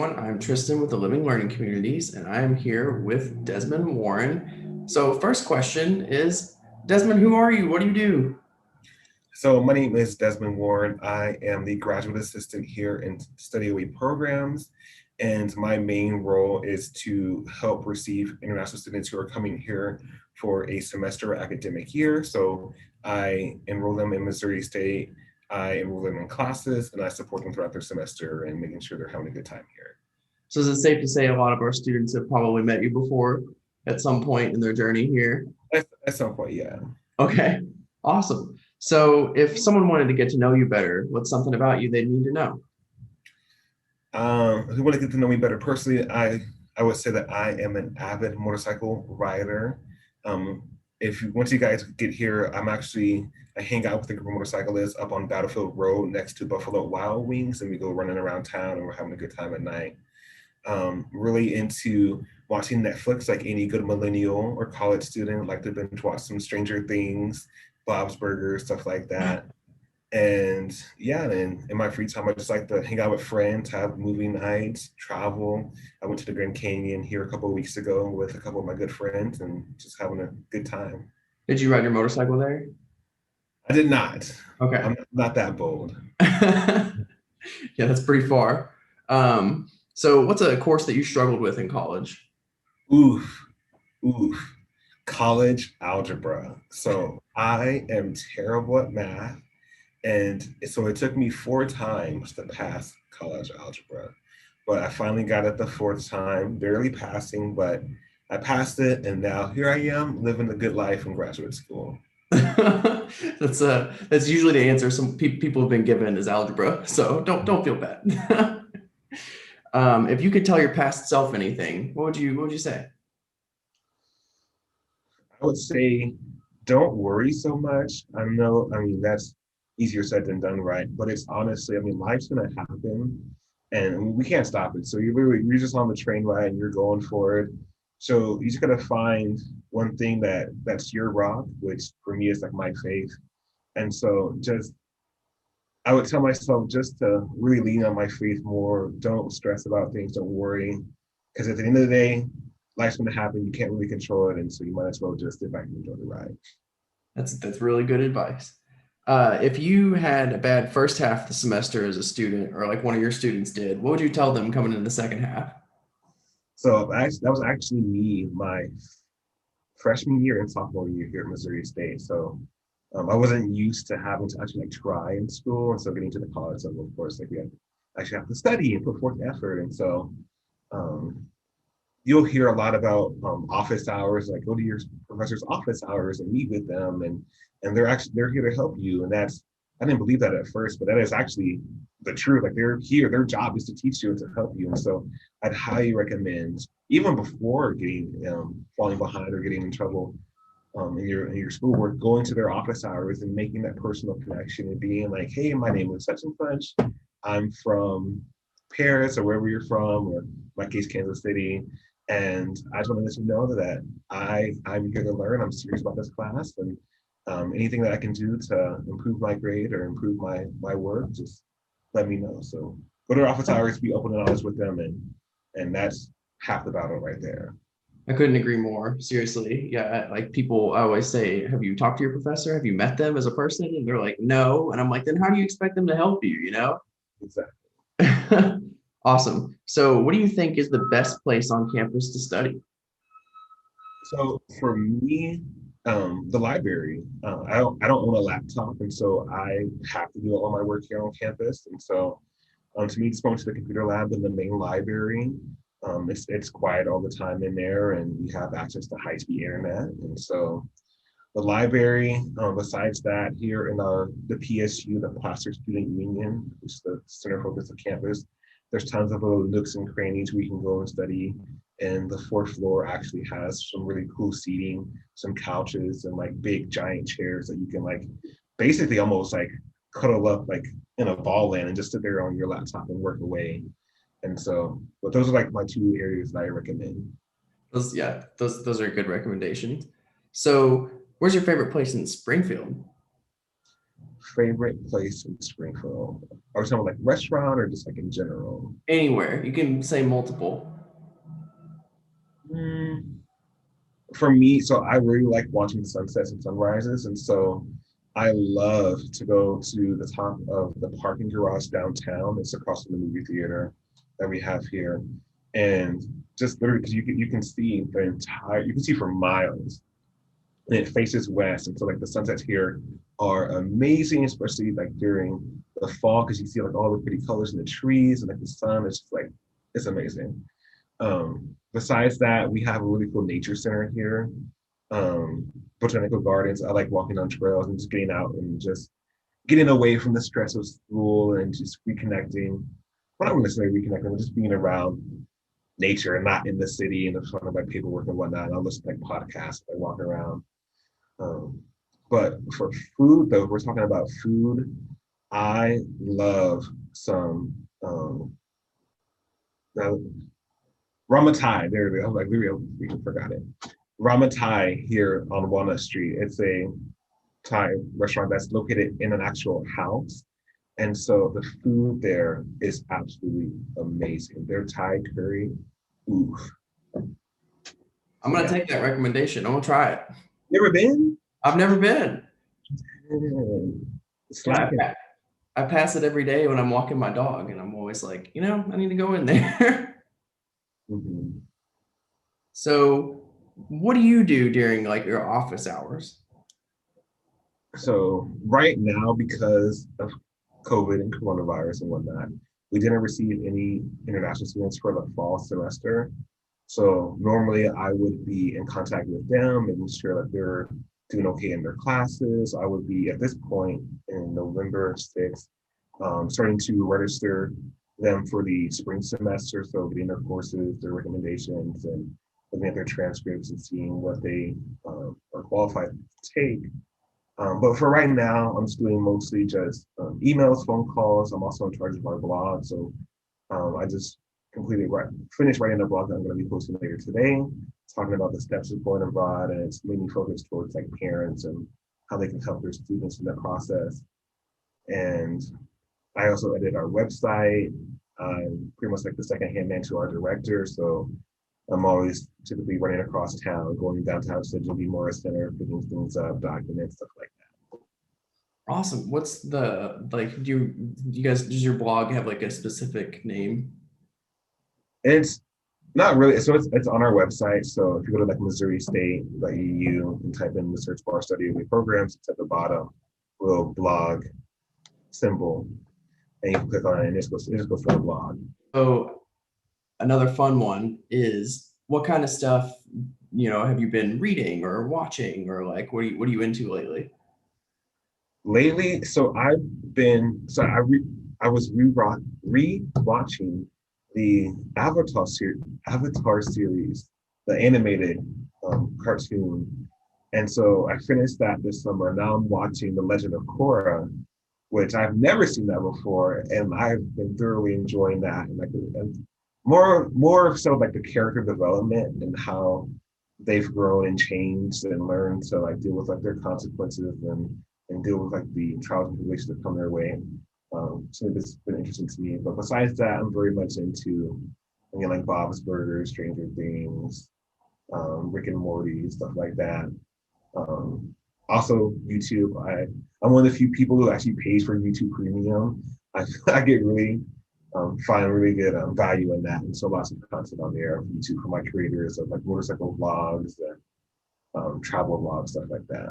everyone. I'm Tristan with the Living Learning Communities, and I am here with Desmond Warren. So first question is, Desmond, who are you? What do you do? So my name is Desmond Warren. I am the graduate assistant here in study away programs. And my main role is to help receive international students who are coming here for a semester or academic year. So I enroll them in Missouri State, I enroll them in classes, and I support them throughout their semester and making sure they're having a good time here. So is it safe to say a lot of our students have probably met you before at some point in their journey here? At some point, yeah. Okay, awesome. So if someone wanted to get to know you better, what's something about you they need to know? Who want to get to know me better personally, I would say that I am an avid motorcycle rider. Um, if you once you guys get here, I hang out with a group of motorcyclists up on Battlefield Road next to Buffalo Wild Wings, and we go running around town and we're having a good time at night. Really into watching Netflix like any good millennial or college student, like to binge watch some Stranger Things, Bob's Burgers, stuff like that. And yeah, and in my free time, I just like to hang out with friends, have movie nights, travel. I went to the Grand Canyon here a couple of weeks ago with a couple of my good friends and just having a good time. Did you ride your motorcycle there? I did not. Okay. I'm not that bold. Yeah, that's pretty far. So what's a course that you struggled with in college? Oof, oof. College algebra. So I am terrible at math. And so it took me 4 times to pass college algebra. But I finally got it the fourth time, barely passing, but I passed it. And now here I am living a good life in graduate school. That's usually the answer some people have been given is algebra. So don't feel bad. If you could tell your past self anything, what would you say? I would say don't worry so much. I know, I mean, that's easier said than done, right? But it's honestly, I mean, life's gonna happen and we can't stop it. So you're just on the train ride and you're going for it. So you just gotta find one thing that's your rock, which for me is like my faith. And so just I would tell myself just to really lean on my faith more. Don't stress about things, don't worry. Because at the end of the day, life's gonna happen. You can't really control it. And so you might as well just sit back and enjoy the ride. That's really good advice. If you had a bad first half of the semester as a student, or like one of your students did, what would you tell them coming in the second half? So that was actually me my freshman year and sophomore year here at Missouri State. So I wasn't used to having to actually like try in school. And so getting to the college level, of course, like we had actually have to study and put forth effort. And so um, you'll hear a lot about office hours, like go to your professor's office hours and meet with them, and they're here to help you. And that's I didn't believe that at first, but that is actually the truth. Like they're here, their job is to teach you and to help you. And so I'd highly recommend, even before getting falling behind or getting in trouble in your schoolwork, going to their office hours and making that personal connection and being like, hey, my name is such and such. I'm from Paris or wherever you're from, or in my case, Kansas City. And I just want to let you know that I'm here to learn. I'm serious about this class, and anything that I can do to improve my grade or improve my work, just let me know. So go to their office hours, be open and honest with them, and that's half the battle right there. I couldn't agree more. Seriously. Yeah. Like people always say, have you talked to your professor? Have you met them as a person? And they're like, no. And I'm like, then how do you expect them to help you? Exactly. Awesome. So what do you think is the best place on campus to study? So for me, the library. I don't own a laptop, and so I have to do all my work here on campus. And so to me, just going to the computer lab in the main library, it's quiet all the time in there, and we have access to high-speed internet. And so the library, besides that, here in the PSU, the Placer Student Union, which is the center focus of campus, there's tons of little nooks and crannies where you can go and study. And the fourth floor actually has some really cool seating, some couches, and like big giant chairs that you can like basically almost like cuddle up like in a ball in and just sit there on your laptop and work away. And so, but those are like my two areas that I recommend. Those are good recommendations. So where's your favorite place in Springfield? Favorite place in Springfield? Are we talking like restaurant or just like in general? Anywhere. You can say multiple. Mm, for me, so I really like watching sunsets and sunrises, and so I love to go to the top of the parking garage downtown. It's across from the movie theater that we have here, and just literally because you can see the entire you can see for miles, and it faces west, and so like the sunsets here are amazing, especially like during the fall because you see like all the pretty colors in the trees and like the sun is just like it's amazing. Besides that, we have a really cool nature center here. Botanical gardens. I like walking on trails and just getting out and just getting away from the stress of school and just reconnecting. Well, not necessarily reconnecting, but just being around nature and not in the city and talking about paperwork and whatnot. I'll listen to like podcasts, like walk around. Um, but for food, though, if we're talking about food. I love some now Ramatai. There we go. I'm like, we forgot it. Ramatai here on Walnut Street. It's a Thai restaurant that's located in an actual house. And so the food there is absolutely amazing. Their Thai curry, oof. I'm So gonna yeah. take that recommendation. I'm gonna try it. Never been? I've never been. Yeah, Slacking. I pass it every day when I'm walking my dog, and I'm always like, I need to go in there. Mhm. So, what do you do during like your office hours? So right now, because of COVID and coronavirus and whatnot, we didn't receive any international students for the fall semester. So normally I would be in contact with them, making sure that they're doing okay in their classes. I would be at this point in November 6th, starting to register them for the spring semester. So getting their courses, their recommendations, and looking at their transcripts and seeing what they are qualified to take. But for right now, I'm just doing mostly just emails, phone calls. I'm also in charge of our blog. So I just finished writing a blog that I'm going to be posting later today, talking about the steps of going abroad, and it's mainly focused towards like parents and how they can help their students in that process. And I also edit our website. I'm pretty much like the second hand man to our director. So I'm always typically running across town, going downtown to the J.B. Morris Center, picking things up, documents, stuff like that. Awesome. What's the like? Do you guys does your blog have like a specific name? It's not really. So it's on our website. So if you go to like Missouri State.edu and type in the search bar study of programs, it's at the bottom, little blog symbol, and you can click on it and it just goes for the blog. So another fun one is what kind of stuff have you been reading or watching or like what are you into lately? Lately, so I was re-watching the Avatar series, the animated cartoon. And so I finished that this summer. Now I'm watching The Legend of Korra, which I've never seen that before, and I've been thoroughly enjoying that. And more so like the character development and how they've grown and changed and learned to like deal with like their consequences and deal with like the trials and tribulations that come their way. So it's been interesting to me. But besides that, I'm very much into like Bob's Burgers, Stranger Things, Rick and Morty, stuff like that. Um, Also YouTube. I'm one of the few people who actually pays for YouTube Premium. I get really find really good value in that, and so lots of content on there on YouTube for my creators of like motorcycle vlogs and travel vlogs, stuff like that.